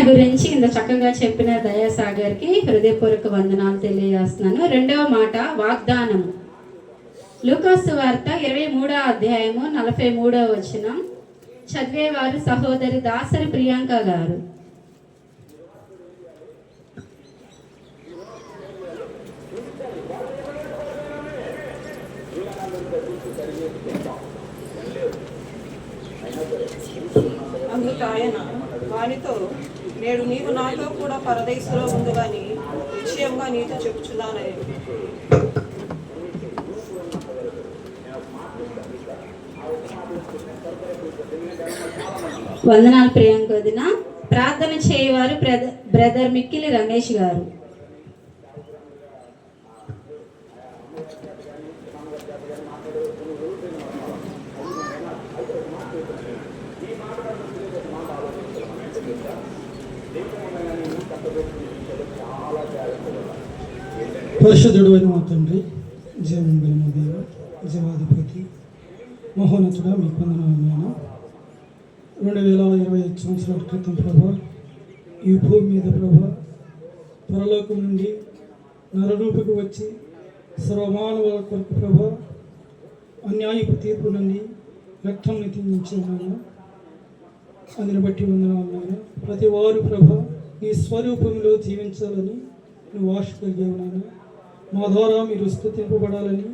గురించి ఇంత చక్కగా చెప్పిన దయాసాగర్కి హృదయపూర్వక వందనాలు తెలియజేస్తున్నాను. రెండవ మాట వాగ్దానము. లూకాసు వార్త 23వ అధ్యాయము 43వ వచనం చదివేవారు సహోదరి దాసరి ప్రియాంక గారు. అందుకు ఆయన వానితో, నేడు నీవు నాతో కూడా పరదేశంలో ఉంది కానీ నిశ్చయంగా నీతో చెప్పుచున్నానని. వందనాలు ప్రియాంక వదిన. ప్రార్థన చేయవారు బ్రదర్ మిక్కిలి రమేష్ గారు. పరిశుద్ధుడు అయిన మా తండ్రి, జీవం గల మా దేవ, జీవాధిపతి, మహోన్నతుడా, మీకు వందనాలు. 2025 సంవత్సరాల క్రితం ప్రభా, ఈ భూమి మీద ప్రభా, పరలోకం నుండి నరరూపకు వచ్చి సర్వమానవుల కొరకు ప్రభా, అన్యాయపు తీర్పు నుండి రక్తం నితించి ఉన్నాను. అందుని బట్టి వందనాలు. ప్రతి వారు ప్రభా నీ స్వరూపంలో జీవించాలని నువ్వు ఆశ కలిగావు నాయన. మా ద్వారా మీరు స్తుతింపబడాలని,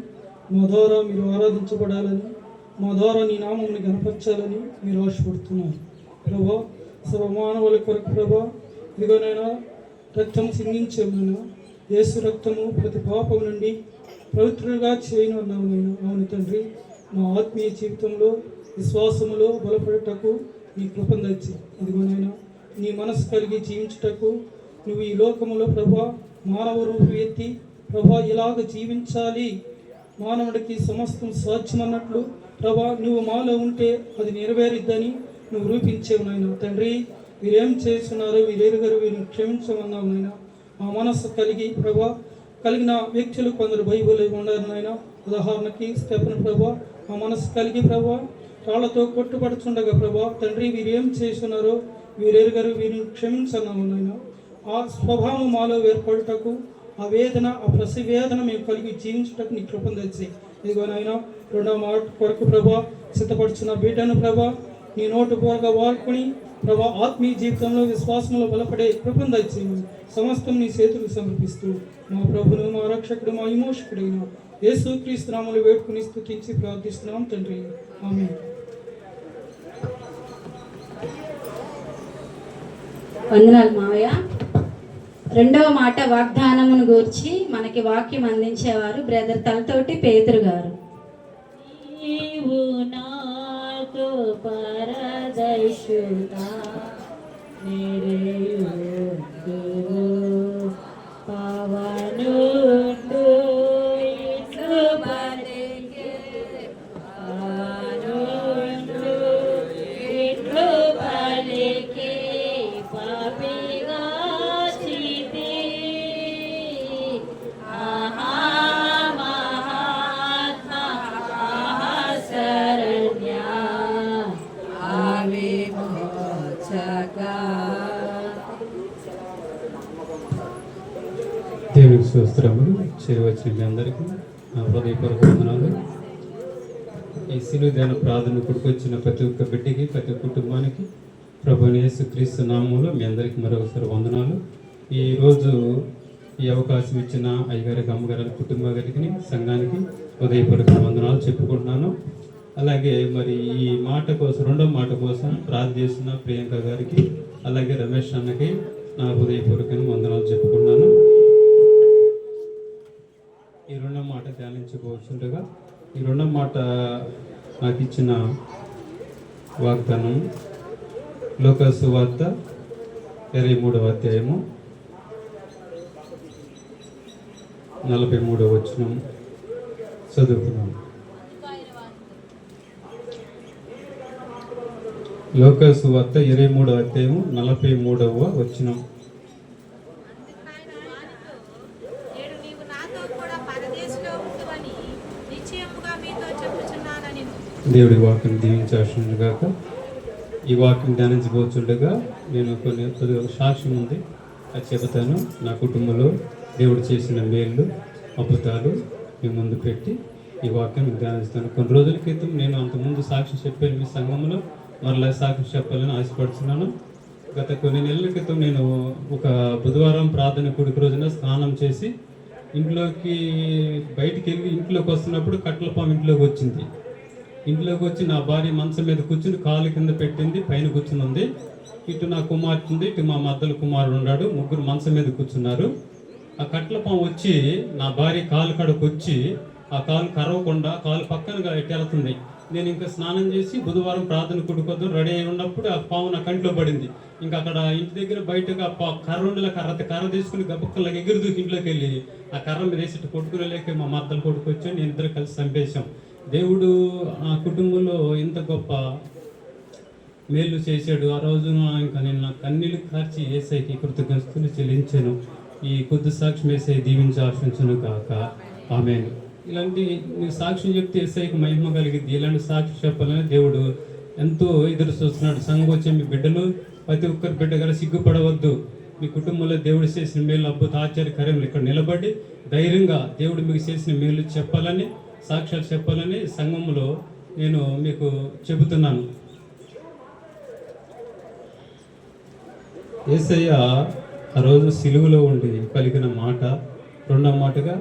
మా ద్వారా మీరు ఆరాధించబడాలని, మా ద్వారా నీ నామముని గణపరచాలని మీరు ఆశపడుతున్నారు ప్రభా. సర్వమానవుల కొరకు ప్రభా, ఇదిగోనైనా రక్తం సిందించామైనా, యేసు రక్తము ప్రతి పాపం నుండి పవిత్రులుగా చేయను అన్నావు నేను. అవును తండ్రి, మా ఆత్మీయ జీవితంలో విశ్వాసములో బలపడటకు నీ కృపను తెచ్చి, ఇదిగోనైనా నీ మనసు కలిగి జీవించుటకు నువ్వు ఈ లోకములో ప్రభా మానవ రూపం ఎత్తి ప్రభా ఇలాగ జీవించాలి, మానవుడికి సమస్తం సాధ్యమన్నట్లు ప్రభా నువ్వు మాలో ఉంటే అది నెరవేరిద్దని నువ్వు రూపించేవు నాయన. తండ్రి, వీరేం చేస్తున్నారో వీరెరుగరు, వీరిని క్షమించమన్నావు నాయన. ఆ మనస్సు ప్రభా కలిగిన వ్యక్తులు కొందరు బైబిల్ ఉన్నారు నాయన. ఉదాహరణకి స్టెఫెన్ ప్రభా ఆ మనస్సు కలిగి ప్రభా రాళ్లతో కొట్టుపడుచుండగా ప్రభా తండ్రి వీరేం చేస్తున్నారో వీరెరుగరు, వీరిని క్షమించన్నావు నాయన. ఆ స్వభావం మాలో ఏర్పడుటకు, ఆ వేదన, ఆ ప్రసవ వేదన మేము కలిగి జీవించుటకు నీ కృపను తెచ్చి, ఇదిగో నాయన రెండవ మాట కొరకు ప్రభా సిద్ధపడుచున్న బిడ్డను ప్రభా నీ నోటు పోరగా వాడుకొని ప్రభా ఆత్మీయ జీవితంలో విశ్వాసంలో బలపడే కృపను తెచ్చి సమస్తం నీ చేతులకు సమర్పిస్తూ మా ప్రభును, మా రక్షకుడు, మా విమోచకుడైన యేసుక్రీస్తు నామములో వేడుకుని స్తుతించి ప్రార్థిస్తున్నాం తండ్రి, ఆమేన్. వందనాలు మావయ్య. రెండవ మాట వాగ్దానమును గూర్చి మనకి వాక్యం అందించేవారు బ్రదర్ తలతోటి పేతురు గారు. నీవు నాతో పరదేశుడా నిరేయుండు పవనుండు ఇట్లు బలికే పవనుండు ఇట్లు బలికే పాపిగా చితి ఆహా మహాత్మా శరణ్య దేవునికి స్తోత్రములు. చేరవచ్చిన మీ అందరికీ నా హృదయపూర్వక వందనాలు. ఈ సిలువ ధ్యాన ప్రార్థన కొడుకొచ్చిన ప్రతి ఒక్క బిడ్డకి, ప్రతి కుటుంబానికి ప్రభువైన యేసుక్రీస్తు నామములో మీ అందరికీ మరొకసారి వందనాలు. ఈరోజు ఈ అవకాశం ఇచ్చిన అయ్యగారికి, అమ్మగారి కుటుంబ గారికి, సంఘానికి హృదయపూర్వక వందనాలు చెప్పుకుంటున్నాను. అలాగే మరి ఈ మాట కోసం, రెండో మాట కోసం ప్రార్థన చేసిన ప్రియాంక గారికి, అలాగే రమేష్ అన్నకి నా హృదయపూర్వకంగా వందనాలు చెప్పుకున్నాను. ఈ రెండో మాట ధ్యానించుకోవచ్చుండగా, ఈ రెండో మాట నాకు ఇచ్చిన వాగ్దానం లూకాసు వార్త 23వ అధ్యాయము 43వ వచనం చదువుతున్నాను. లూకాసు వార్త 23వ అధ్యాయము 43వ వచనం. దేవుడి వాక్యం దీవించాల్సిందిగాక. ఈ వాక్యం ధ్యానించబోతుండగా నేను కొద్దిగా సాక్ష్యం ఉంది, అది చెబుతాను. నా కుటుంబంలో దేవుడు చేసిన మేళ్ళు అద్భుతాలు మీ ముందు పెట్టి ఈ వాక్యం ధ్యానిస్తాను. కొన్ని రోజుల క్రితం నేను అంతకుముందు సాక్ష్యం చెప్పాను మీ సంఘంలో, మరలా సాక్ష్యం చెప్పాలని ఆశపడుతున్నాను. గత కొన్ని నెలల క్రితం నేను ఒక బుధవారం ప్రార్థన కూడిక రోజున స్నానం చేసి ఇంట్లోకి బయటికి వెళ్ళి ఇంట్లోకి వస్తున్నప్పుడు కట్టెల పాము ఇంట్లోకి వచ్చింది. ఇంట్లోకి వచ్చి నా భార్య మంచం మీద కూర్చుని కాలు కింద పెట్టింది, పైన కూర్చుని ఉంది. ఇటు నా కుమార్తె ఉంది, ఇటు మా మద్దల కుమారుడు ఉన్నాడు, ముగ్గురు మంచం మీద కూర్చున్నారు. ఆ కట్టెల పాము వచ్చి నా భార్య కాలు కడకు వచ్చి ఆ కాలు కరవకుండా కాలు పక్కనగా ఎట్టెళ్తుంది. నేను ఇంకా స్నానం చేసి బుధవారం ప్రార్థన కూడుకోద్దాం రెడీ అయి ఉన్నప్పుడు ఆ పాము నా కంట్లో పడింది. ఇంకా అక్కడ ఇంటి దగ్గర బయటగా కర్ర ఉండేలా కర్ర తీసుకుని గబక్కలాగా ఎగురు దూకి ఇంట్లోకి వెళ్ళి ఆ కర్ర మీద వేసి కొట్టుకునేలేక మా మద్దలు కొట్టుకొచ్చాను. నేను ఇద్దరు కలిసి చంపేశాం. దేవుడు ఆ కుటుంబంలో ఇంత గొప్ప మేలు చేశాడు. ఆ రోజున ఇంకా నేను నా కన్నీళ్ళు కార్చి ఏసైకి కృతజ్ఞతలు చెల్లించాను. ఈ కొద్ది సాక్ష్యం ఏసై దీవించి ఆశించను కాక ఆమేన్. ఇలాంటి మీరు సాక్ష్యం చెప్తే ఏసైకి మహిమ కలిగింది. ఇలాంటి సాక్ష్యం చెప్పాలని దేవుడు ఎంతో ఎదురు చూస్తున్నాడు. సంఘం వచ్చే మీ బిడ్డలు ప్రతి ఒక్కరి బిడ్డ గారు సిగ్గుపడవద్దు. మీ కుటుంబంలో దేవుడు చేసిన మేలు అద్భుత ఆశ్చర్యకార్యములు ఇక్కడ నిలబడి ధైర్యంగా దేవుడు మీకు చేసిన మేలు చెప్పాలని, సాక్ష్యాలు చెప్పాలని సంఘంలో నేను మీకు చెబుతున్నాను. యేసయ్య ఆ రోజు సిలువలో ఉండి పలికిన మాట, రెండవ మాటగా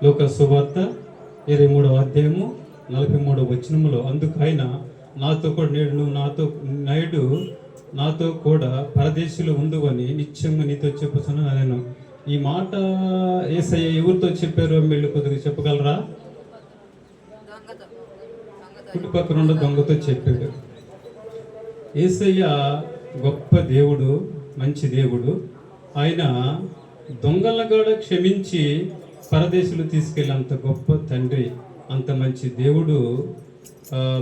లోక సువార్త 23వ అధ్యాయము 43వ వచనములో, అందుకు ఆయన నాతో కూడా నేడు నాతో కూడా పరదేశంలో ఉందని నిత్యంగా నీతో చెప్పుతున్నాను నేను. ఈ మాట యేసయ్య ఎవరితో చెప్పారో మీరు కొద్దిగా చెప్పగలరా? చుట్టుపక్కల ఉన్న దొంగతో చెప్పాడు. యేసయ్య గొప్ప దేవుడు, మంచి దేవుడు. ఆయన దొంగల కూడా క్షమించి పరదేశులు తీసుకెళ్ళేంత గొప్ప తండ్రి, అంత మంచి దేవుడు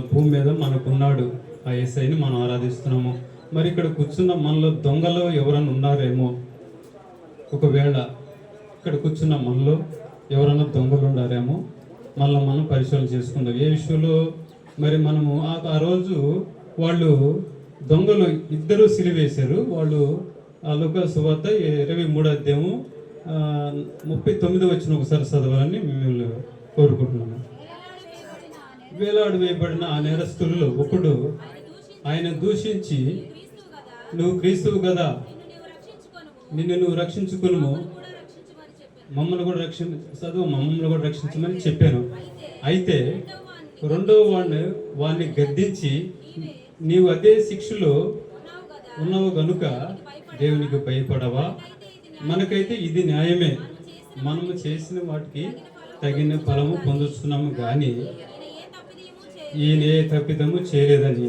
భూమి మీద మనకున్నాడు. ఆ యేసయ్యని మనం ఆరాధిస్తున్నాము. మరి ఇక్కడ కూర్చున్న మనలో దొంగలు ఎవరైనా ఉన్నారేమో. ఒకవేళ ఇక్కడ కూర్చున్న మనలో ఎవరైనా దొంగలు ఉన్నారేమో, మళ్ళీ మనం పరిశీలన చేసుకుందాం. ఏ విషయంలో మరి మనము ఆ రోజు వాళ్ళు దొంగలు ఇద్దరు సిలివేశారు. వాళ్ళు లూకా సువార్త 23వ అధ్యాయము 39వ వచనం ఒకసారి చదవాలని మిమ్మల్ని కోరుకుంటున్నాను. వేలాడు వేయబడిన ఆ నేరస్తులలో ఒకడు ఆయన దూషించి, నువ్వు క్రీస్తువు కదా, నిన్ను నువ్వు రక్షించుకును, మమ్మల్ని కూడా రక్షించమని చెప్పాను. అయితే రెండవ వాడిని గద్దించి, నీవు అదే శిక్షలో ఉన్నావు గనుక దేవునికి భయపడవా? మనకైతే ఇది న్యాయమే, మనము చేసిన వాటికి తగిన ఫలము పొందుతున్నాము, కానీ ఈయన ఏ తప్పిదము చేయలేదని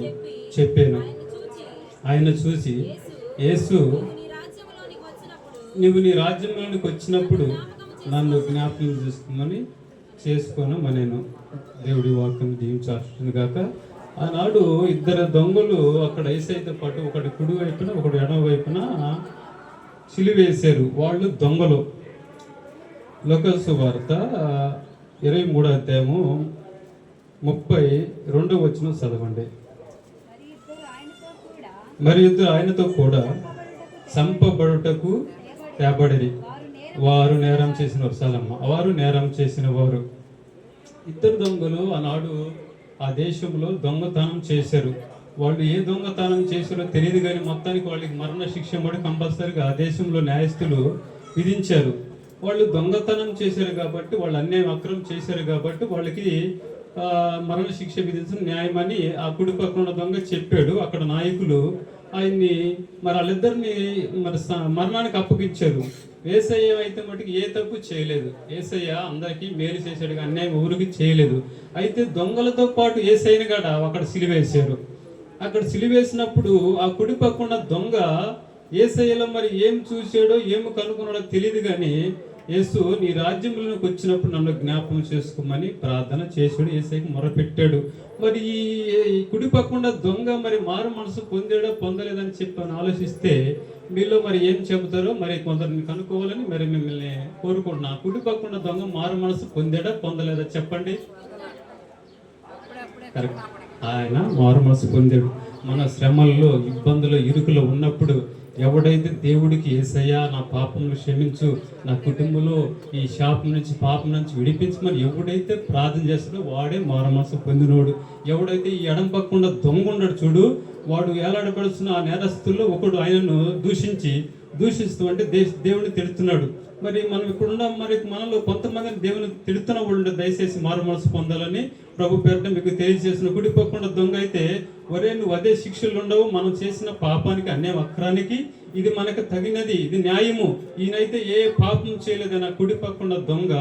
చెప్పాను. ఆయన చూసి, యేసు, నువ్వు నీ రాజ్యంలోనికి వచ్చినప్పుడు నన్ను జ్ఞాపకం చేసుకోనమనేను. దేవుడి వాక్యం దీవించాల్సింది గాక. ఆనాడు ఇద్దరు దొంగలు అక్కడ యేసయ్యతో పాటు ఒకటి కుడి వైపున ఒకటి ఎడమ వైపున సిలువేశారు. వాళ్ళు దొంగలు. లోక సువార్త 23వ అధ్యాయము 32వ వచనం చదవండి. మరి ఇద్దరు ఆయనతో కూడా చంపబడుటకు తేబడిరి. వారు నేరం చేసిన వారు నేరం చేసిన వారు. ఇద్దరు దొంగలు ఆనాడు ఆ దేశంలో దొంగతనం చేశారు. వాళ్ళు ఏ దొంగతనం చేశారో తెలియదు, కానీ మొత్తానికి వాళ్ళకి మరణ శిక్ష కూడా కంపల్సరీగా ఆ దేశంలో న్యాయస్థులు విధించారు. వాళ్ళు దొంగతనం చేశారు కాబట్టి, వాళ్ళు అన్యాయం అక్రమం చేశారు కాబట్టి వాళ్ళకి మరణ శిక్ష విధించిన న్యాయమని ఆ కుడి పక్కన ఉన్న దొంగ చెప్పాడు. అక్కడ నాయకులు ఆయన్ని మరి వాళ్ళిద్దరిని మరి మరణానికి అప్పగించారు. యేసయ్య అయితే మటుకు ఏ తప్పు చేయలేదు. యేసయ్య అందరికీ మేలు చేశాడు, అన్యాయం ఊరికి చేయలేదు. అయితే దొంగలతో పాటు యేసయ్యని కూడా అక్కడ సిలివేశారు. అక్కడ సిలివేసినప్పుడు ఆ కుడి పక్కన దొంగ యేసయ్యలో మరి ఏం చూశాడో ఏమి కనుక్కున్నాడో తెలియదు, కానీ యేసు నీ రాజ్యంలోకి వచ్చినప్పుడు నన్ను జ్ఞాపకం చేసుకోమని ప్రార్థన చేశాడు. యేసయ్యకి మొరపెట్టాడు. మరి ఈ కుడి పక్కన దొంగ మరి మారు మనసు పొందాడో పొందలేదని చెప్పని ఆలోచిస్తే మీలో మరి ఏం చెబుతారో మరి కొందరిని కనుక్కోవాలని మరి మిమ్మల్ని కోరుకుంటున్నా. కుడి పక్కన దొంగ మారు మనసు పొందాడా పొందలేదా చెప్పండి. కరెక్ట్, ఆయన మారు మనసు పొందాడు. మన శ్రమల్లో, ఇబ్బందులు, ఇరుకులో ఉన్నప్పుడు ఎవడైతే దేవుడికి యేసయ్యా నా పాపములు క్షమించు, నా కుటుంబంలో ఈ శాపం నుంచి పాపం నుంచి విడిపించమని ఎవడైతే ప్రార్థన చేస్తాడో వాడే మారుమనసు పొందినోడు. ఎవడైతే ఈ ఎడం పక్కకుండా దొంగ ఉన్నాడు చూడు, వాడు ఏలాడబడుతున్న ఆ నేరస్తుల్లో ఒకడు ఆయనను దూషిస్తూ అంటే దేవుడిని తిడుతున్నాడు. మరి మనం ఇప్పుడున్న మరి మనలో కొంతమందిని దేవుని తిడుతున్న వాళ్ళు దయచేసి మారు మనసు పొందాలని ప్రభు పేరుట మీకు తెలియజేసిన. కుడిపోకుండా దొంగ అయితే ఒరే నువ్వు అదే శిక్షలు ఉండవు, మనం చేసిన పాపానికి అన్య వక్రానికి ఇది మనకు తగినది, ఇది న్యాయము. ఈయనైతే ఏ పాపం చేయలేదని కుడిపక్కకుండా దొంగ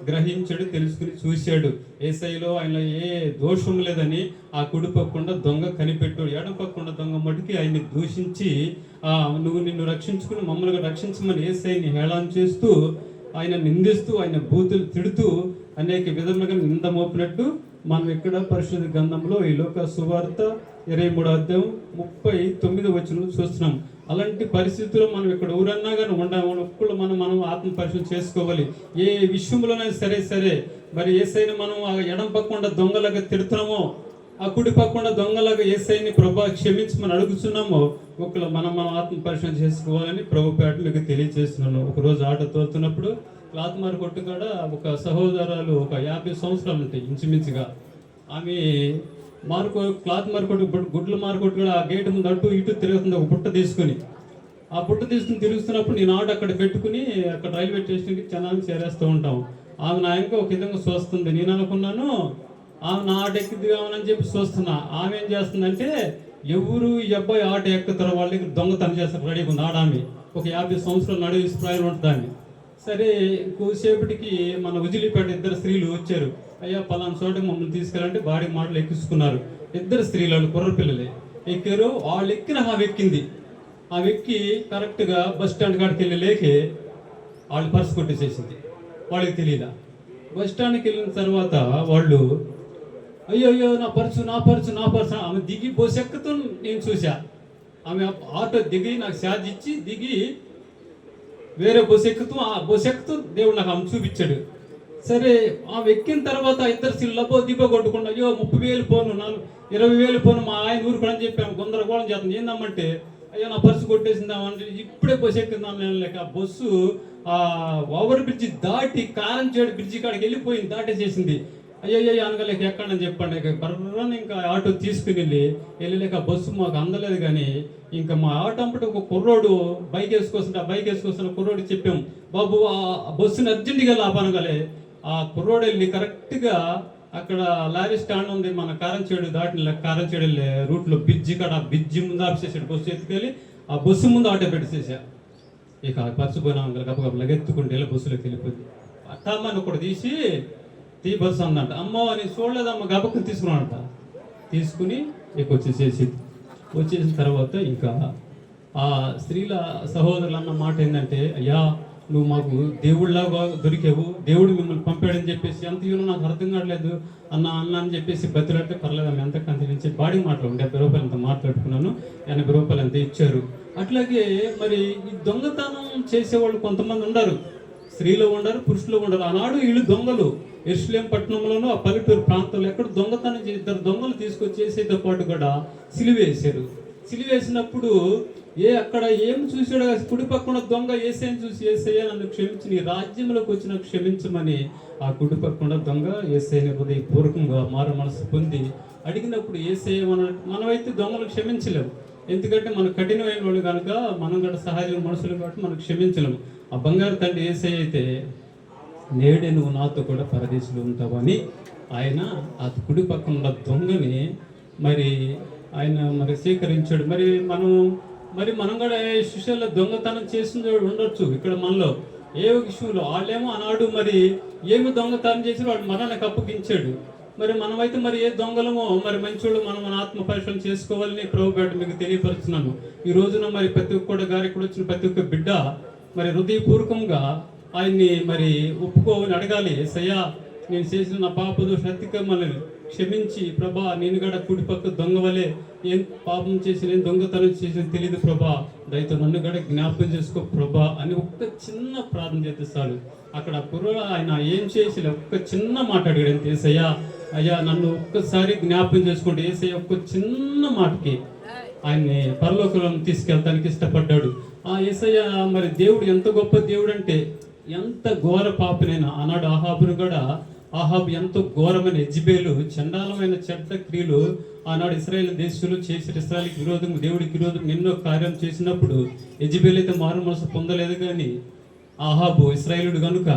గ్రహించాడు, తెలుసుకుని చూశాడు. యేసయ్యలో ఆయన ఏ దోషం లేదని ఆ కుడిపక్కకుండా దొంగ కనిపెట్టాడు. ఎడపక్కకుండా దొంగ మటుకి ఆయన్ని దూషించి నువ్వు నిన్ను రక్షించుకుని మమ్మల్ని రక్షించమని యేసయ్యని హేళన చేస్తూ, ఆయన నిందిస్తూ, ఆయన బూతులు తిడుతూ అనేక విధములుగా నింద మోపినట్టు మనం ఇక్కడ పరిశుద్ధ గ్రంథంలో ఈ లోక సువార్త 23:39 చూస్తున్నాం. అలాంటి పరిస్థితుల్లో మనం ఇక్కడ ఊరన్నా కానీ ఉండకుండా మనం ఆత్మ పరిశుద్ధం చేసుకోవాలి. ఏ విషయంలోనైనా సరే మరి యేసయ్యని మనం ఆ ఎడం పక్కకుండా దొంగలాగా తిడుతున్నామో, ఆ కుడి పక్కకుండా దొంగలాగా యేసయ్యని ప్రభు క్షమించమని అడుగుతున్నామో, ఒకళ్ళు మనం ఆత్మ పరిశుద్ధం చేసుకోవాలని ప్రభు పేట మీకు తెలియజేస్తున్నాను. ఒకరోజు ఆటో తోలుతున్నప్పుడు క్లాత్ మార్కెట్ కాడ ఒక సహోదరాలు ఒక 50 సంవత్సరాలు ఉంటాయి ఇంచుమించుగా. ఆమె క్లాత్ మార్కెట్ గుడ్ల మార్కెట్ కూడా ఆ గేట్ ముందు అటు ఇటు తిరుగుతుంది ఒక బుట్ట తీసుకుని. ఆ బుట్ట తీసుకుని తిరుగుతున్నప్పుడు నేను ఆట అక్కడ పెట్టుకుని అక్కడ రైల్వే స్టేషన్కి చెన్నాన్ని చేరేస్తూ ఉంటాం. ఆమె నా ఇంకా ఒక విధంగా చూస్తుంది. నేను అనుకున్నాను ఆమె నా ఆట ఎక్కింది కావాలని చెప్పి చూస్తున్నా. ఆమె ఏం చేస్తుందంటే ఎవరు ఈ అబ్బాయి ఆట ఎక్కుతారో వాళ్ళ దగ్గర దొంగతనం చేస్తారు రెడీగా ఉంది. ఆడామి ఒక 50 సంవత్సరాలు నడువు ప్రాయం ఉంటుంది. సరే కొద్దిసేపటికి మన ఉజిలిపేట 2 స్త్రీలు వచ్చారు. అయ్యా పలానా చోటకి మమ్మల్ని తీసుకెళ్ళంటే బాడీ మాటలు ఎక్కించుకున్నారు. 2 స్త్రీలు వాళ్ళు కుర్ర పిల్లలే ఎక్కారు. వాళ్ళు ఎక్కిన ఆమె ఎక్కింది. ఆమె ఎక్కి కరెక్ట్గా బస్ స్టాండ్ కాడికి వెళ్ళి లేకే వాళ్ళు పర్సు కొట్టేసేసింది. వాళ్ళకి తెలియదా. బస్ స్టాండ్కి వెళ్ళిన తర్వాత వాళ్ళు అయ్యో నా పర్సు ఆమె దిగి బస్సు ఎక్కుతూ నేను చూసా. ఆమె ఆటో దిగి నాకు ఛార్జ్ ఇచ్చి దిగి వేరే బస్సు ఎక్కుతూ దేవుడు నాకు ఆమె చూపించాడు. సరే ఆమె ఎక్కిన తర్వాత 2 స్త్రీలు దిబ్బ కొట్టుకుండా అయ్యో 30,000 పోను 20,000 పోను మా ఆయన ఊరుకోడని చెప్పి ఆమె గొందరగోళం చేస్తుంది. ఏందమ్మంటే అయ్యో నా పర్సు కొట్టేసిందామంటే ఇప్పుడే బస్సు ఎక్కిందాం లేక ఆ బస్సు ఓవర్ బ్రిడ్జి దాటి కారంచేడు బ్రిడ్జి కాడికి వెళ్ళిపోయింది, దాటేసేసింది. అయ్యో అనగలేక ఎక్కడని చెప్పండి. బర్రని ఇంకా ఆటో తీసుకుని వెళ్ళలేక బస్సు మాకు అందలేదు. కానీ ఇంకా మా ఆటో అంపటి ఒక కుర్రోడు బైక్ వేసుకొస్తున్న కుర్రోడికి చెప్పాం, బాబు ఆ బస్సుని అర్జెంటుగా లాపనగలే. ఆ కుర్రోడు వెళ్ళి కరెక్ట్గా అక్కడ లారీ స్టాండ్ ఉంది మన కారంచేడు వెళ్ళే రూట్లో బ్రిడ్జి కాడ బ్రిడ్జి ముందు ఆపేసేసాడు. బస్సు ఎత్తుకెళ్ళి ఆ బస్సు ముందు ఆటో పెట్టేసేసా. ఇక పర్సు పోయినా గబగబలాగా ఎత్తుకుంటే వెళ్ళి బస్సులోకి వెళ్ళిపోయింది. అట్టమ్మని ఒకటి తీసి బస్సు అందంట. అమ్మ అని చూడలేదమ్మ గబక్కని తీసుకున్నాడంట. తీసుకుని ఇక వచ్చేసిన తర్వాత ఇంకా ఆ స్త్రీల సహోదరులు అన్న మాట ఏంటంటే, అయ్యా నువ్వు మాకు దేవుళ్ళగా దొరికావు, దేవుడు మిమ్మల్ని పంపాడని చెప్పేసి ఎంత ఇవ్వను నాకు అర్థం కావట్లేదు అన్న అని చెప్పేసి బతిలాడితే పర్లేదు ఆమె ఎంత కంతించి బాడీ మాటలు 70 రూపాయలు అంత మాట్లాడుకున్నాను, 80 రూపాయలు అంత ఇచ్చారు. అట్లాగే మరి ఈ దొంగతనం చేసేవాళ్ళు కొంతమంది ఉండరు, స్త్రీలో ఉండరు, పురుషులు ఉండరు. ఆనాడు వీళ్ళు దొంగలు యెరూషలేము పట్టణంలోనూ ఆ పల్లెటూరు ప్రాంతంలో ఎక్కడ దొంగతనం 2 దొంగలు తీసుకొచ్చి చేసేతో పాటు కూడా సిలువేశారు. సిలువేసినప్పుడు అక్కడ ఏం చూసాడు, కుడి పక్కన దొంగ యేసయ్యను చూసి యేసయ్య నన్ను క్షమించి నీ రాజ్యంలోకి వచ్చిన క్షమించమని ఆ కుడి పక్కన దొంగ యేసయ్యని హృదయపూర్వకంగా మారు మనసు పొంది అడిగినప్పుడు యేసయ్య మనమైతే దొంగలు క్షమించలేము. ఎందుకంటే మన కఠినమైన వాళ్ళు కనుక మనం కూడా సహాయం మనుషులు కాబట్టి మనం క్షమించలేము. ఆ బంగారు తండ్రి యేసయ్య అయితే నేడే నువ్వు నాతో కూడా పరదేశంలో ఉంటావని ఆయన ఆ కుడి పక్కన ఉన్న దొంగని మరి ఆయన స్వీకరించాడు. మనం కూడా శిష్యుల్లో దొంగతనం చేసిన ఉండొచ్చు ఇక్కడ మనలో ఏ విషయంలో. వాళ్ళేమో ఆనాడు మరి ఏమి దొంగతనం చేసి వాడు మరణానికి అప్పగించాడు. మరి మనమైతే మరి ఏ దొంగలమో మరి మంచోళ్ళు మన ఆత్మ పరిశీలన చేసుకోవాలని ప్రభుపేట మీకు తెలియపరుస్తున్నాను. ఈ రోజున మరి ప్రతి ఒక్క గారికి వచ్చిన ప్రతి ఒక్క బిడ్డ మరి హృదయపూర్వకంగా ఆయన్ని మరి ఒప్పుకోవని అడగాలి. యేసయ్యా నేను చేసిన నా పాప దోష అతిక్రమాలను క్షమించి ప్రభా నేను కూడా కుడిపక్క దొంగవలే ఏం పాపం చేసి నేను దొంగతనం చేసి తెలియదు ప్రభా, దయతో నన్ను కూడా జ్ఞాపకం చేసుకో ప్రభా అని ఒక్క చిన్న ప్రార్థన చేస్తాడు. అక్కడ కుర్ర ఆయన ఏం చేసి ఒక్క చిన్న మాట అడిగాడు, యేసయ్యా అయ్యా నన్ను ఒక్కసారి జ్ఞాపకం చేసుకోండి. యేసయ్య ఒక్క చిన్న మాటకి ఆయన్ని పరలోకం తీసుకెళ్తానికి ఇష్టపడ్డాడు. ఆ యేసయ్య మరి దేవుడు ఎంత గొప్ప దేవుడు అంటే, ఎంత ఘోర పాపనైనా ఆనాడు ఆహాబును కూడా, ఆహాబు ఎంతో ఘోరమైన యెజెబెలు చండాలమైన చెడ్డ క్రియలు ఆనాడు ఇశ్రాయేల్ దేశంలో చేసి ఇశ్రాయేలుకి విరోధం, దేవుడికి విరోధం ఎన్నో కార్యం చేసినప్పుడు యెజెబెలు అయితే మారు మనసు పొందలేదు. కానీ ఆహాబు ఇశ్రాయేలుడు కనుక,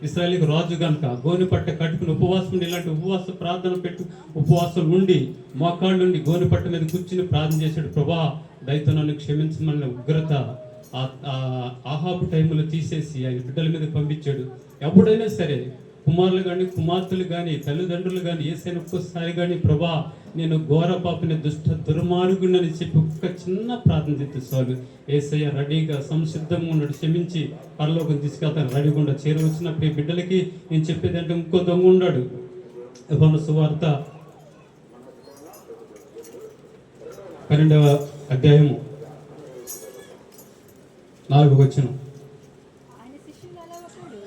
ఇశ్రాయేలుకి రాజు కనుక గోనెపట్ట కట్టుకుని ఉపవాసం ఉండి, ఇలాంటి ఉపవాస ప్రార్థన పెట్టి ఉపవాసం ఉండి మోకాళ్ళ నుండి గోనెపట్ట మీద కూర్చుని ప్రార్థన చేశాడు. ప్రభా దయతో నన్ను క్షమించమన్న ఉగ్రత ఆహాబు టైంలో తీసేసి ఆయన బిడ్డల మీద పంపించాడు. ఎప్పుడైనా సరే కుమారులు కానీ కుమార్తెలు కానీ తల్లిదండ్రులు కానీ యేసయ్యను ఒక్కసారి కానీ ప్రభా నేను ఘోర పాపిని దుష్ట దుర్మార్గుడని చెప్పి ఒక్క చిన్న ప్రార్థన చేస్తే చాలు, యేసయ్య రెడీగా సంసిద్ధంగా ఉన్నాడు, క్షమించి పరలోకం తీసుకెళ్తాను రెడీగా చేరవచ్చినప్పుడు ఈ బిడ్డలకి నేను చెప్పేది అంటే ఇంకో దొంగ ఉన్నాడు. యోహాను సువార్త 12వ అధ్యాయము 4వ వచనం.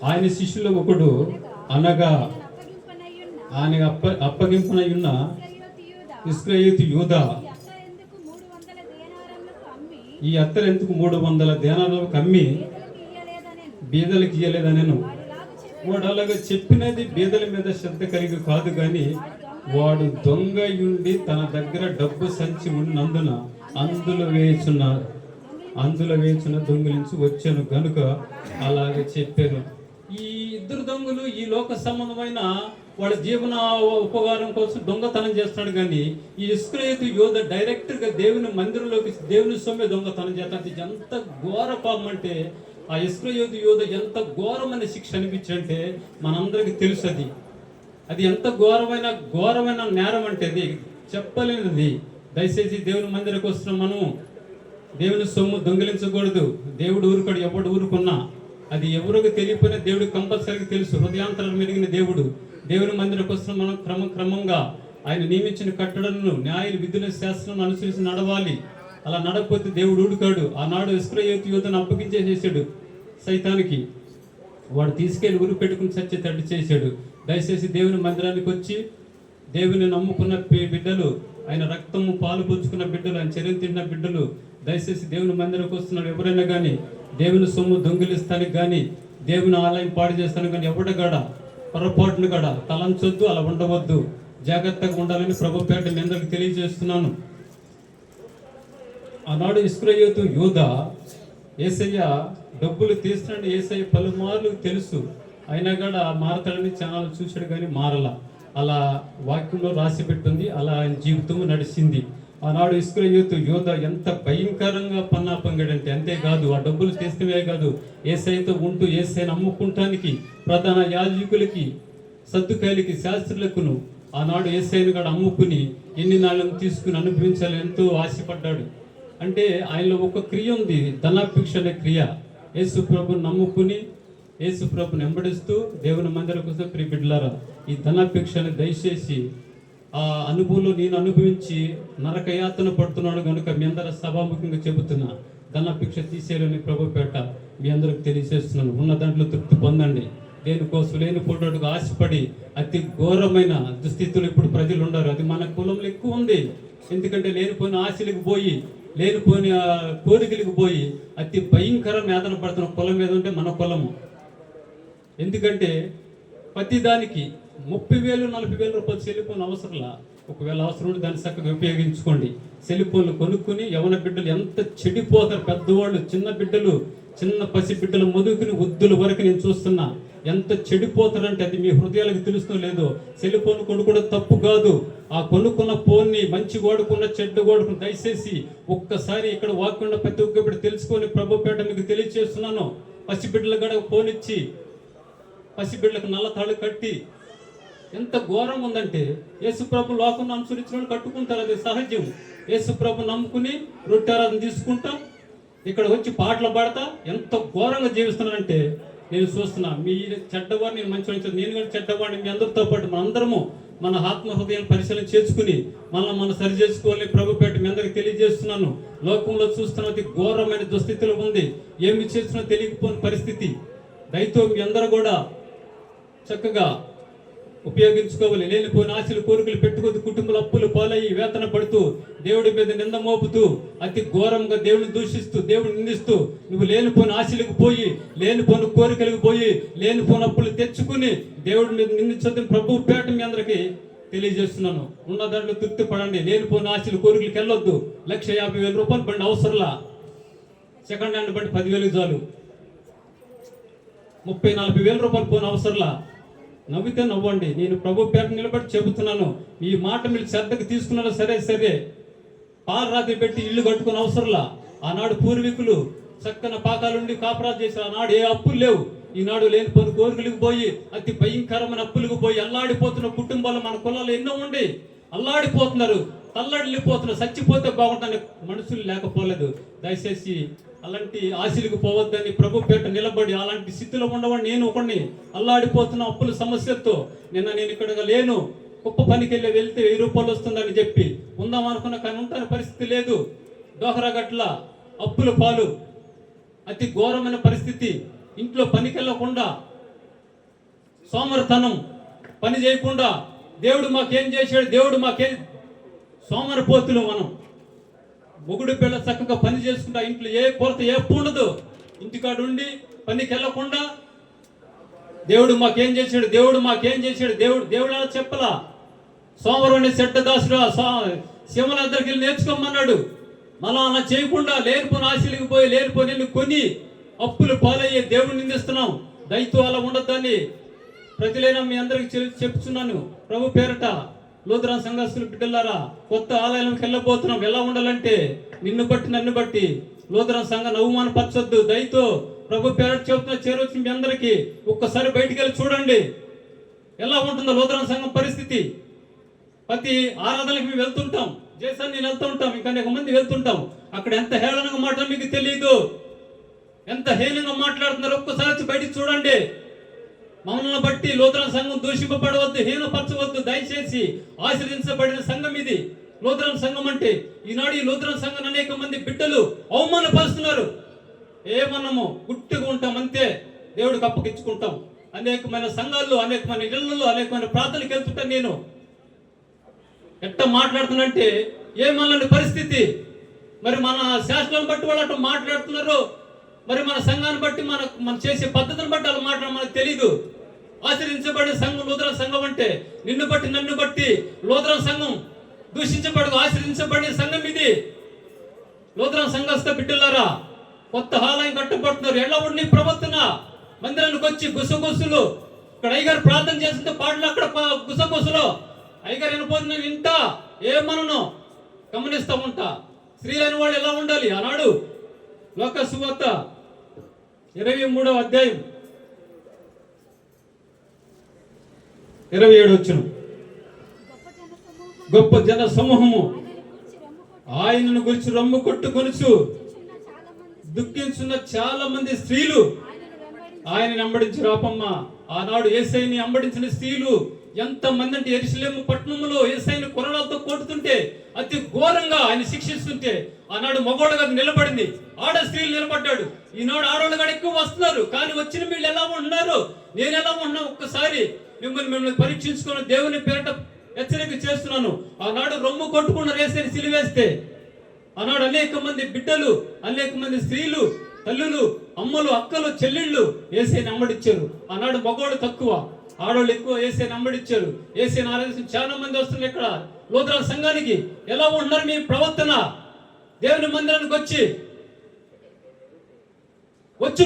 ఆయన శిష్యుల ఒకడు అనగా ఆయన అప్పగింపనయున్న ఇస్రాయేలు యూదా ఈ అత్తరెందుకు 300 దేనారాలకు కమ్మి బీదలకు ఇయ్యలేదనెను. వాడు అలాగా చెప్పినది బీదల మీద శ్రద్ధ కలిగి కాదు, కానీ వాడు దొంగ ఉండి తన దగ్గర డబ్బు సంచి ఉన్నందున అందులో వేచున్న దొంగిలించి వచ్చాను గనుక అలాగే చెప్పాను. ఈ ఇద్దరు దొంగలు ఈ లోక సంబంధమైన వాడి జీవన ఉపకారం కోసం దొంగతనం చేస్తున్నాడు. కానీ ఈ ఇస్రాయేలు యోధ డైరెక్ట్ గా దేవుని మందిరంలోకి దేవుని సొమ్మె దొంగతనం చేస్తాడు. ఎంత ఘోర పాపం అంటే ఆ ఇస్రాయేలు యోధ ఎంత ఘోరమైన శిక్ష అనిపించంటే మనందరికి తెలుసు. అది ఎంత ఘోరమైన నేరం అంటే అది చెప్పలేనిది. దయచేసి దేవుని మందిరకు వస్తున్నాం, మనం దేవుని సొమ్ము దొంగిలించకూడదు. దేవుడు ఊరుకోడు, ఎవడు ఊరుకున్నా అది ఎవరికి తెలియపోయినా దేవుడికి కంపల్సరీగా తెలుసు. హృదయాంతరాలు మెరిగిన దేవుడు. దేవుని మందిరకు వస్తున్న మనం క్రమంగా ఆయన నియమించిన కట్టడలను న్యాయ విధుల శాస్త్రం అనుసరించి నడవాలి. అలా నడకపోతే దేవుడు ఊడుకాడు. ఆనాడు ఇశ్రాయేలు యోధను అప్పగించేసేసాడు సైతానికి. వాడు తీసుకెళ్లి ఊరు పెట్టుకుని చచ్చేటట్టు చేశాడు. దయచేసి దేవుని మందిరానికి వచ్చి దేవుని నమ్ముకున్న బిడ్డలు, ఆయన రక్తము పాలు పుచ్చుకున్న బిడ్డలు, ఆయన చర్యలు తిన్న బిడ్డలు దయచేసి దేవుని మందిరకు వస్తున్నాడు. ఎవరైనా కానీ దేవుని సొమ్ము దొంగిలిస్తానికి కానీ దేవుని ఆలయం పాడు చేస్తానికి కానీ ఎవడగాడ పొరపాటును కూడా తలంచొద్దు, అలా ఉండవద్దు. జాగ్రత్తగా ఉండాలని ప్రభు పేట మీ అందరికి తెలియజేస్తున్నాను. ఆనాడు ఇశ్రాయేలు యూదా యేసయ్య డబ్బులు తీస్తున్నాడు. యేసయ్య పలుమార్లు తెలుసు, అయినా కూడా మారతాడని ఛానల్ చూశాడు కానీ మారలా. అలా వాక్యంలో రాసి పెట్టింది, అలా ఆయన జీవితం నడిచింది. ఆనాడు ఇశ్రాయేలు యోధ ఎంత భయంకరంగా పన్నాపంగాడంటే, అంతేకాదు ఆ డబ్బులు తీస్తమే కాదు, యేసయ్యతో ఉంటూ యేసయ్యను నమ్ముకుంటానికి ప్రధాన యాజకులకి సద్దుకాయలకి శాస్త్రులకును ఆనాడు యేసయ్యను కూడా అమ్ముకుని ఎన్ని నాళ్ళను తీసుకుని అనుభవించాలని ఎంతో ఆశపడ్డాడు. అంటే ఆయనలో ఒక క్రియ ఉంది, ధనాపేక్ష అనే క్రియ. యేసు ప్రభుని నమ్ముకుని యేసు ప్రభుని వెంబడిస్తూ దేవుని మందిరం కోసం ప్రియ బిడ్డలారా, ఈ ధనాపేక్షని దయచేసి ఆ అనుభవంలో నేను అనుభవించి నరకయాతన పడుతున్నాడు కనుక మీ అందరూ సభాముఖంగా చెబుతున్నా, ధనాపేక్ష తీసేయాలని ప్రభు పేట మీ అందరికి తెలియజేస్తున్నాను. ఉన్న దాంట్లో తృప్తి పొందండి. దేనికోసం లేని పోటాడుకు ఆశపడి అతి ఘోరమైన దుస్థితులు ఇప్పుడు ప్రజలు ఉన్నారు. అది మన కులంలో ఎక్కువ ఉంది. ఎందుకంటే లేనిపోయిన ఆశలకు పోయి, లేనిపోయిన కోరికలకు పోయి అతి భయంకర వేదన పడుతున్న కులం మీద ఉంటే మన కులము. ఎందుకంటే ప్రతిదానికి 30,000 40,000 రూపాయలు సెల్ఫోన్ అవసరంలా. ఒకవేళ అవసరం ఉంటే దాన్ని చక్కగా ఉపయోగించుకోండి. సెల్ఫోన్లు కొనుక్కుని యవన బిడ్డలు ఎంత చెడిపోతారు. పెద్దవాళ్ళు, చిన్న బిడ్డలు, చిన్న పసి బిడ్డలు మొదలుకుని వృద్ధుల వరకు నేను చూస్తున్నా ఎంత చెడిపోతారంటే అది మీ హృదయాలకు తెలుస్తుందో లేదో. సెల్ఫోన్ కొనుక్కోవడం తప్పు కాదు. ఆ కొనుక్కున్న ఫోన్ని మంచి వాడుకున్న చెడ్డ వాడుకున్న దయచేసి ఒక్కసారి ఇక్కడ వాకుండా ప్రతి ఒక్క బిడ్డ తెలుసుకొని ప్రభు పేట మీకు తెలియజేస్తున్నాను. పసిబిడ్డలు కూడా ఫోన్ ఇచ్చి పసిబిడ్డలకు నల్ల తాళ్ళు కట్టి ఎంత ఘోరం ఉందంటే, యేసుప్రభు లోకం అనుసరించిన వాళ్ళు కట్టుకుంటారు, అది సహజం. యేసుప్రభు నమ్ముకుని రొట్టెరాజు తీసుకుంటాం, ఇక్కడ వచ్చి పాటలు పాడతా ఎంత ఘోరంగా జీవిస్తున్నానంటే నేను చూస్తున్నా. మీ చెడ్డవాడిని నేను మంచి, నేను కూడా చెడ్డవాడిని. మీ అందరితో పాటు మనందరము మన ఆత్మ హృదయాన్ని పరిశీలన చేసుకుని మనం సరి చేసుకోవాలని ప్రభుపేట మీ అందరికి తెలియజేస్తున్నాను. లోకంలో చూస్తున్నది ఘోరమైన దుస్థితిలో ఉంది. ఏమి చేస్తున్నా తెలియకపోయిన పరిస్థితి. దయతో మీ అందరూ కూడా చక్కగా ఉపయోగించుకోవాలి. లేనిపోయిన ఆశలు కోరికలు పెట్టుకోదు, కుటుంబాల అప్పులు పాలయ్యి వేతన పడుతూ దేవుడి మీద నింద మోపుతూ అతి ఘోరంగా దేవుడిని దూషిస్తూ దేవుడిని నిందిస్తూ నువ్వు లేనిపోయిన ఆశలకు పోయి, లేనిపోయిన కోరికలకు పోయి, లేనిపోయిన అప్పులు తెచ్చుకుని దేవుడి మీద నిందించొద్దని ప్రభు పేట మీ అందరికీ తెలియజేస్తున్నాను. ఉన్న దాంట్లో తృప్తి పడండి. లేనిపోయిన ఆశలు కోరికలకు వెళ్ళొద్దు. 1,50,000 రూపాయలు బండి అవసరంలా, సెకండ్ హ్యాండ్ బండి 10,000 చాలు. 30,000-40,000 రూపాయలు పోయిన అవసరంలా. నవ్వితే నవ్వండి. నేను ప్రభు పేట నిలబడి చెబుతున్నాను. ఈ మాట మీరు శ్రద్ధకు తీసుకున్నారో సరే పాలరాతి పెట్టి ఇల్లు కట్టుకుని అవసరంలా. ఆనాడు పూర్వీకులు చక్కన పాకాలుండి కాపురాలు చేశారు. ఆనాడు ఏ అప్పులు లేవు. ఈనాడు లేనిపోయిన కోరికలకు పోయి అతి భయంకరమైన అప్పులకు పోయి అల్లాడిపోతున్న కుటుంబాలు మన కులాలు ఎన్నో ఉండి అల్లాడిపోతున్నారు, తల్లడిల్లిపోతున్నారు. చచ్చిపోతే బాగుంటాను మనుషులు లేకపోలేదు. దయచేసి అలాంటి ఆశలకు పోవద్దని ప్రభు పేట నిలబడి అలాంటి స్థితిలో ఉండవాడిని నేను ఒకడిని. అల్లాడిపోతున్న అప్పుల సమస్యతో నిన్న నేను ఇక్కడ లేను, గొప్ప పనికి వెళ్తే 1000 రూపాయలు వస్తుందని చెప్పి ఉందాం అనుకున్నా, కానీ ఉంటాను పరిస్థితి లేదు. డోహరా గట్ల అప్పుల పాలు, అతి ఘోరమైన పరిస్థితి. ఇంట్లో పనికి వెళ్ళకుండా, సోమరతనం, పని చేయకుండా దేవుడు మాకేం చేశాడు, దేవుడు మాకేం సోమరపోతులు మనం. మొగుడు పిల్ల చక్కగా పని చేసుకుంటా, ఇంట్లో ఏ కొరత ఏ ఉండదు. ఇంటికాడు ఉండి పనికి వెళ్ళకుండా దేవుడు మాకేం చేశాడు, దేవుడు మాకేం చేశాడు, దేవుడు అలా చెప్పలా. సోమవారం అనే చెడ్డ దాసుడు శివన దగ్గరికి వెళ్ళి నేర్చుకోమన్నాడు. మనం అలా చేయకుండా లేనిపోయిన ఆశలకు పోయి లేనిపోయిన కొని అప్పులు పాలయ్యే దేవుడిని నిందిస్తున్నాం. దయతో అలా ఉండొద్దని ప్రజలైనా మీ అందరికి చెప్తున్నాను. ప్రభు పేరట లూథరన్ సంఘస్థులు బిడ్డలారా, కొత్త ఆలయాలకు వెళ్ళబోతున్నాం. ఎలా ఉండాలంటే నిన్ను బట్టి నన్ను బట్టి లూథరన్ సంఘాన్ని అవమానపరచొద్దు. దయతో ప్రభు పేరట చెబుతున్న చేరొచ్చిన మీ అందరికీ ఒక్కసారి బయటికి వెళ్ళి చూడండి ఎలా ఉంటుందో లూథరన్ సంఘం పరిస్థితి. ప్రతి ఆరాధనకి మేము వెళ్తుంటాం, జేసన్ నేను వెళ్తూ ఉంటాం, ఇంకా అనేక మంది వెళ్తుంటాం. అక్కడ ఎంత హేళనంగా మాట్లాడ మీకు తెలియదు, ఎంత హేళనంగా మాట్లాడుతున్నారు. ఒక్కసారి వచ్చి బయటికి చూడండి. మమ్మల్ని బట్టి లూథరన్ సంఘం దూషింపబడవద్దు, హీనపరచవద్దు. దయచేసి ఆశ్రయించబడిన సంఘం ఇది లూథరన్ సంఘం అంటే. ఈనాడు ఈ లూథరన్ సంఘం అనేక మంది బిడ్డలు అవమానపరుస్తున్నారు. ఏమన్నామో గుట్టుగా ఉంటాం అంతే, దేవుడికి అప్పగించుకుంటాం. అనేకమైన సంఘాల్లో, అనేకమైన ఇళ్లలో, అనేకమైన ప్రార్థనలకు వెళ్తుంటాను నేను. ఎట్ట మాట్లాడుతున్నంటే ఏమన్నాని పరిస్థితి. మరి మన శాస్త్రాలను బట్టి వాళ్ళు అట్లా మాట్లాడుతున్నారు, మరి మన సంఘాన్ని బట్టి మన చేసే పద్ధతిని బట్టి అలా మాట్లాడడం మనకు తెలీదు. ఆశ్రయించబడిన సంఘం లూథరన్ సంఘం అంటే నిన్ను బట్టి నన్ను బట్టి లూథరన్ సంఘం దూషించబడదు, ఆశ్రయించబడిన సంఘం ఇది. లూథరన్ సంఘస్థ బిడ్డలారా, కొత్త ఆలయం కట్టబడుతున్నారు. ఎలా ఉండి ప్రవర్తన మందిరానికి వచ్చి గుసగుసులు. ఇక్కడ అయ్యగారు ప్రార్థన చేస్తుంటే పాటలు అక్కడ గుసగుసులు. అయ్యగారు వినపోతున్నా వింటా, ఏమనను గమనిస్తూ ఉంటా. స్త్రీలైన వాళ్ళు ఎలా ఉండాలి. ఆనాడు లోక సువార్త 23వ అధ్యాయం 27 వచనం, గొప్ప జన సమూహము ఆయనను గురించి రొమ్ము కొట్టుకొనుచు దుఃఖించున్న చాలా మంది స్త్రీలు ఆయన వెంబడించి రాపమ్మ. ఆనాడు యేసయ్యని వెంబడించిన స్త్రీలు ఎంత మంది అంటే యెరూషలేము పట్టణంలో యేసయ్యని కొరడాలతో కొడుతుంటే, అతి ఘోరంగా ఆయన శిక్షిస్తుంటే ఆనాడు మగోడుగా నిలబడింది, ఆడ స్త్రీలు నిలబడ్డాడు. ఈనాడు ఆడవాళ్ళు కూడా ఎక్కువ వస్తున్నారు. కానీ వచ్చిన వీళ్ళు ఎలా ఉంటున్నారు, నేను ఎలా ఉన్నా ఒక్కసారి మిమ్మల్ని పరీక్షించుకుని దేవుని పేరట హెచ్చరిక చేస్తున్నాను. ఆనాడు రొమ్ము కొట్టుకున్న యేసయ్యని సిలువేస్తే ఆనాడు అనేక మంది బిడ్డలు, అనేక మంది స్త్రీలు, తల్లులు, అమ్మలు, అక్కలు, చెల్లెళ్ళు యేసయ్యని వెంబడించారు. ఆనాడు మగోడు తక్కువ, ఆడవాళ్ళు ఎక్కువ యేసయ్యని వెంబడించారు. యేసయ్యని ఆరాధించిన చాలా మంది వస్తున్నారు. ఇక్కడ లూథరన్ సంఘానికి ఎలా ఉన్నారు మీ ప్రవర్తన? దేవుని మందిరానికి వచ్చి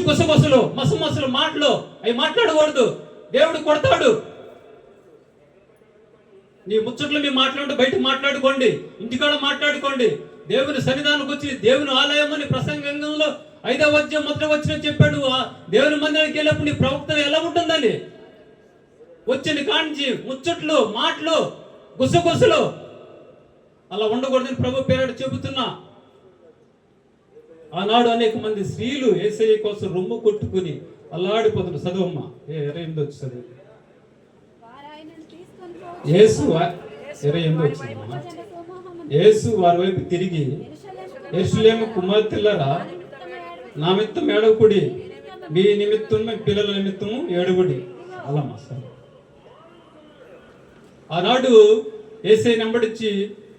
గుసగుసలు, మసమసలు మాటలు అవి మాట్లాడకూడదు. దేవుడు కొడతాడు. నీ ముచ్చట్లు మీ మాట్లాడు, బయట మాట్లాడుకోండి, ఇంటికాడ మాట్లాడుకోండి. దేవుని సన్నిధానికి వచ్చి దేవుని ఆలయం అని ప్రసంగంలో 5వ అధ్యాయం 1వ వచనం చెప్పాడు. దేవుని మందిరానికి వెళ్ళినప్పుడు నీ ప్రవక్త ఎలా ఉంటుందని వచ్చి కాంచి ముచ్చట్లు, మాటలు, గుసగుసలు అలా ఉండకూడదని ప్రభు పేరట చెబుతున్నా. ఆనాడు అనేక మంది స్త్రీలు యేసయ్య కోసం రొమ్ము కొట్టుకుని అల్లాడిపోతున్నారు. చదువమ్మ 28 వచ్చి చదువు. యేసు 28 వచ్చిందమ్మా. యేసు వారి వైపు తిరిగి, యెరూషలేము కుమార్తెలారా, నా నిమిత్తం ఏడవకుడి, మీ నిమిత్తం, మీ పిల్లల నిమిత్తము ఏడవడి. అలా ఆనాడు యేసయ్య వెంబడించి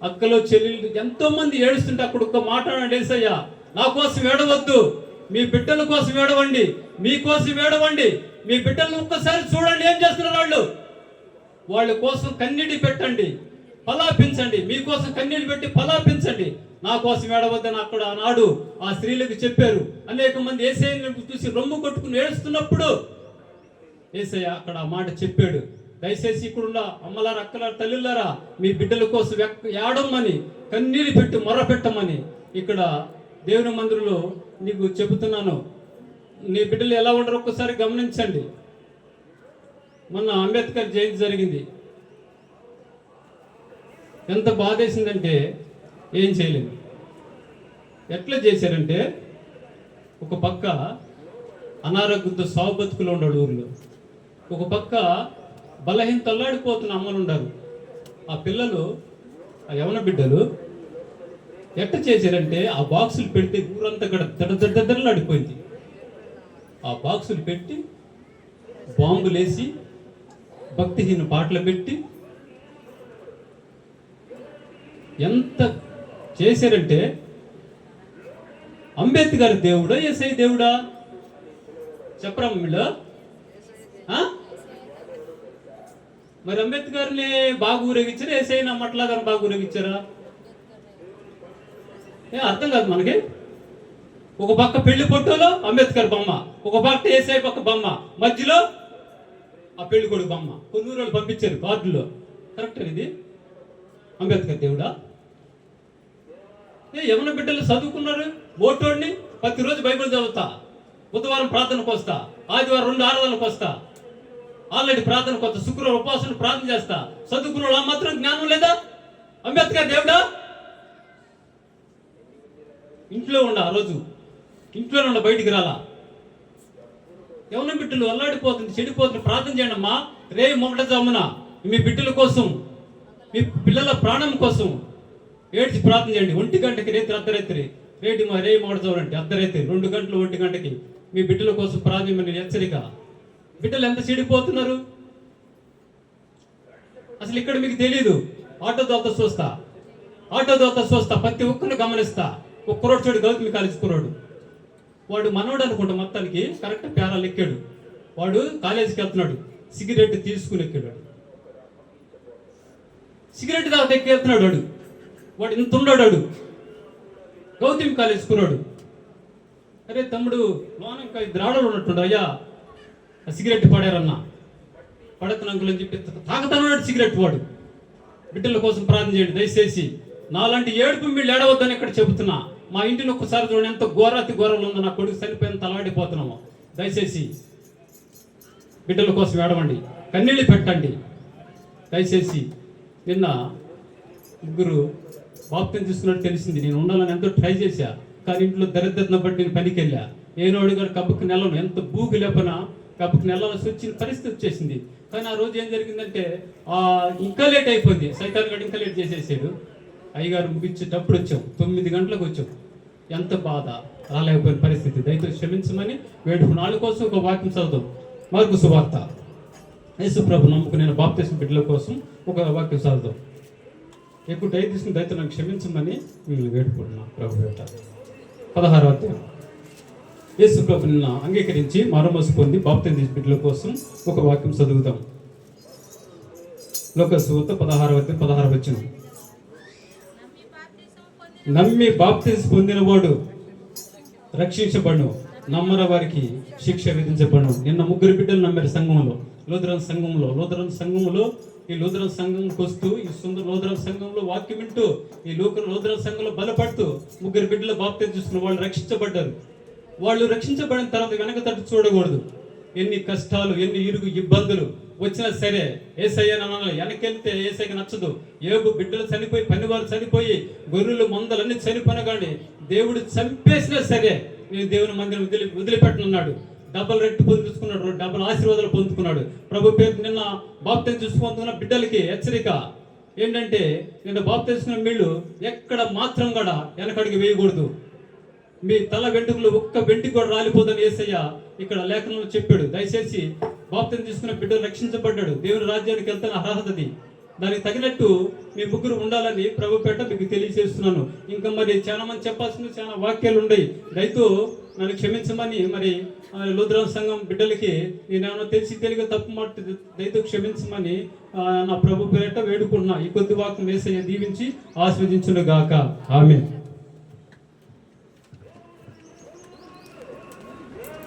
అక్కలో చెల్లెలు ఎంతో మంది ఏడుస్తుంటే అక్కడ ఒక్క మాట్లాడండి, యేసయ్య నా కోసం ఏడవద్దు, మీ బిడ్డల కోసం ఏడవండి, మీకోసం ఏడవండి, మీ బిడ్డలను ఒక్కసారి చూడండి ఏం చేస్తున్నారు వాళ్ళ కోసం కన్నీటి పెట్టండి, పలాపించండి, మీకోసం కన్నీళ్ళు పెట్టి పలాపించండి, నా కోసం ఏడవద్దని అక్కడ ఆనాడు ఆ స్త్రీలకు చెప్పారు. అనేక మంది యేసయ్యను చూసి రొమ్ము కొట్టుకుని ఏడుస్తున్నప్పుడు యేసయ్య అక్కడ ఆ మాట చెప్పాడు. దయచేసి ఇక్కడున్న అమ్మలారా, అక్కలారా, తల్లిలారా, మీ బిడ్డల కోసం ఏడమ్మని, కన్నీళ్ళు పెట్టి మొర్ర పెట్టమని ఇక్కడ దేవుని మందిరంలో నీకు చెబుతున్నాను. నీ బిడ్డలు ఎలా ఉండరు ఒక్కసారి గమనించండి. మొన్న అంబేద్కర్ జయంతి జరిగింది. ఎంత బాధేసిందంటే ఏం చేయలేదు. ఎట్లా చేశారంటే, ఒక పక్క అనారోగ్యంతో సాగు బతుకులు ఉన్నాడు ఊర్లో, ఒక పక్క బలహీన తల్లాడిపోతున్న అమ్మలు ఉండారు. ఆ పిల్లలు, ఆ యవన బిడ్డలు ఎట్ట చేశారంటే, ఆ బాక్సులు పెడితే ఊరంతా కూడా దడదడలాడిపోయింది. ఆ బాక్సులు పెట్టి బాంబులేసి భక్తిహీన పాటలు పెట్టి ఎంత చేశారంటే, అంబేద్కర్ దేవుడా యేసయ్య దేవుడా చెప్పరా మమ్మీలో? మరి అంబేద్కర్ని బాగా ఊరేగించారా, యేసయ్య నమ్మట్లాగా బాగా ఊరేగించారా? అర్థం కాదు మనకి. ఒక పక్క పెళ్లి ఫోటోలో అంబేద్కర్ బొమ్మ, ఒక పక్క యేసయ్య పక్క బొమ్మ, మధ్యలో ఆ పెళ్లి కొడుకు బొమ్మ. కొన్ని ఊరు పంపించారు కార్డులో. కరెక్ట్ ఇది? అంబేద్కర్ దేవుడా? యవన బిడ్డలు చదువుకున్నారు, ఓటోడిని ప్రతిరోజు బైబిల్ చదువుతా, బుధవారం ప్రార్థనకు వస్తా, ఆదివారం 2 ఆరాధనలకు వస్తా, ఆల్రెడీ ప్రార్థనకు వస్తా, శుక్రవారం ఉపవాసం ప్రార్థన చేస్తా, చదువుకున్న వాళ్ళు మాత్రం జ్ఞానం లేదా? అంబేద్కర్ దేవుడా? ఇంట్లో ఉండ, ఆ రోజు ఇంట్లోనే ఉండ, బయటికి రాలా. యవన బిడ్డలు అల్లాడిపోతుంది, చెడిపోతుంది. ప్రార్థన చేయండి అమ్మా. రే మొదట జామున మీ బిడ్డల కోసం, మీ పిల్లల ప్రాణం కోసం ఏడ్చి ప్రార్థన చేయండి. 1 గంటకి రేత్రి అర్ధరాత్రి రే మొదటి అర్ధరాత్రి 2 గంటలు 1 గంటకి మీ బిడ్డల కోసం ప్రార్థన హెచ్చరిక. బిడ్డలు ఎంత చెడిపోతున్నారు అసలు ఇక్కడ మీకు తెలియదు. ఆటో దోత చూస్తా, ప్రతి ఒక్కరిని గమనిస్తా. ఒక కుర్రోడు చూడు, గౌతమి కాలేజ్ కుర్రోడు, వాడు మనోడు అనుకుంటా, మొత్తానికి కరెక్ట్ పేరాలు ఎక్కాడు. వాడు కాలేజీకి వెళ్తున్నాడు, సిగరెట్ తీసుకుని ఎక్కాడు. సిగరెట్ తాగితే ఎక్కేస్తున్నాడు వాడు ఇంత ఉన్నాడు. గౌతమి కాలేజ్ కుర్రాడు, అరే తమ్ముడు లోన ఇంకా 2 ఆడలు ఉన్నట్టుండు, అయ్యా ఆ సిగరెట్ పడారన్నా, పడుతున్న అంకులు అని చెప్పి తాగుతున్నాడు సిగరెట్. వాడు బిడ్డల కోసం ప్రార్థన చేయండి దయచేసి. నాలాంటి ఏడుపు మీరు ఏడవద్దని ఇక్కడ చెబుతున్నా. మా ఇంటిని ఒక్కసారి చూడండి, ఎంత ఘోరాతి ఘోరంలో ఉందో. నా కొడుకు చనిపోయిన తలాడిపోతున్నాము. దయచేసి బిడ్డల కోసం ఏడవండి, కన్నీళ్ళు పెట్టండి దయచేసి. నిన్న 3 బాప్తిజం తీసుకున్నట్టు తెలిసింది. నేను ఉండాలని ఎంతో ట్రై చేశా, కానీ ఇంట్లో దరిద్రతను బట్టి నేను పనికి వెళ్ళా. ఏనోడు గారు కబ్బుకి నెలను ఎంత బూకి లేపన కబ్బుకి నెలలు వచ్చిన పరిస్థితి వచ్చేసింది. కానీ ఆ రోజు ఏం జరిగిందంటే ఇంకా లేట్ అయిపోయింది. సైతాన్ గడు ఇంకా లేట్ చేసేసాడు. అయ్యగారు ముగించేటప్పుడు వచ్చాం, 9 గంటలకు వచ్చాం. ఎంత బాధ, రాలేకపోయిన పరిస్థితి. దయచేసి క్షమించమని వేడుకున్నాళ్ళ కోసం ఒక వాక్యం చదువుతాం. మార్కు సువార్త, యేసు ప్రభు నమ్ముకునే బాప్తిజం బిడ్డల కోసం ఒక వాక్యం చదువుతాం. ఎక్కువ టైం తీసుకుని దయతో నాకు క్షమించమని మిమ్మల్ని వేడుకుంటున్నాను ప్రభు. 16వ అధ్యాయం. యేసు ప్రభు నిన్న అంగీకరించి మారుమనసు పొంది బాప్తిజం బిడ్డల కోసం ఒక వాక్యం చదువుతాం. లోకాసు సువార్త 16వ అధ్యాయం 16వ వచనం. నమ్మి బాప్తిజం పొందినవాడు రక్షించబడును, నమ్మర వారికి శిక్ష విధించబడును. నిన్న 3 బిడ్డలు నమ్మారు సంఘంలో, లూథరన్ సంఘంలో. ఈ లూథరన్ సంఘంకి వస్తూ, ఈ సుందర లూథరన్ సంఘంలో వాక్యం వింటూ, ఈ లూథరన్ సంఘంలో బలపడుతూ 3 బిడ్డలు బాప్తిజం తీసుకున్న వాళ్ళు రక్షించబడ్డారు. వాళ్ళు రక్షించబడిన తర్వాత వెనక తట్టు చూడకూడదు. ఎన్ని కష్టాలు, ఎన్ని ఇబ్బందులు వచ్చినా సరే యేసయ్య అనాలి. వెనకెళ్తే యేసయ్యకి నచ్చదు. యోబు బిడ్డలు చనిపోయి, పనివారు చనిపోయి, గొర్రెలు మందలన్నీ చనిపోయినా కానీ దేవుడు చంపేసినా సరే నేను దేవుని మందిరం వదిలిపెట్టనున్నాడు. డబల్ రెట్టు పొందుకున్నాడు, డబల్ ఆశీర్వాదాలు పొందుకున్నాడు. ప్రభు పేరు నిన్న బాప్తిజం తీసుకుంటున్న బిడ్డలకి హెచ్చరిక ఏంటంటే, నిన్న బాప్తిజం తీసుకున్న వీళ్ళు ఎక్కడ మాత్రం కూడా వెనకడికి వేయకూడదు. మీ తల వెంట్రుకలు ఒక్క వెంటికి కూడా రాలిపోదని యేసయ్య ఇక్కడ లేఖనంలో చెప్పాడు. దయచేసి బాప్తిజం తీసుకున్న బిడ్డలు రక్షించబడ్డాడు, దేవుని రాజ్యానికి వెళ్తాను అర్హతది. దానికి తగినట్టు మీ ముగ్గురు ఉండాలని ప్రభు పేట మీకు తెలియజేస్తున్నాను. ఇంకా మరి చాలా మంది చెప్పాల్సిన చాలా వాక్యాలు ఉన్నాయి. దయతో నన్ను క్షమించమని మరి లూథరన్ సంఘం బిడ్డలకి నేనేమన్నా తెలియక తప్పు మాట దయతో క్షమించమని నా ప్రభు పేట వేడుకున్నా. ఈ కొద్ది వాక్యం యేసయ్య దీవించి ఆస్వాదించును గాక. ఆమేన్.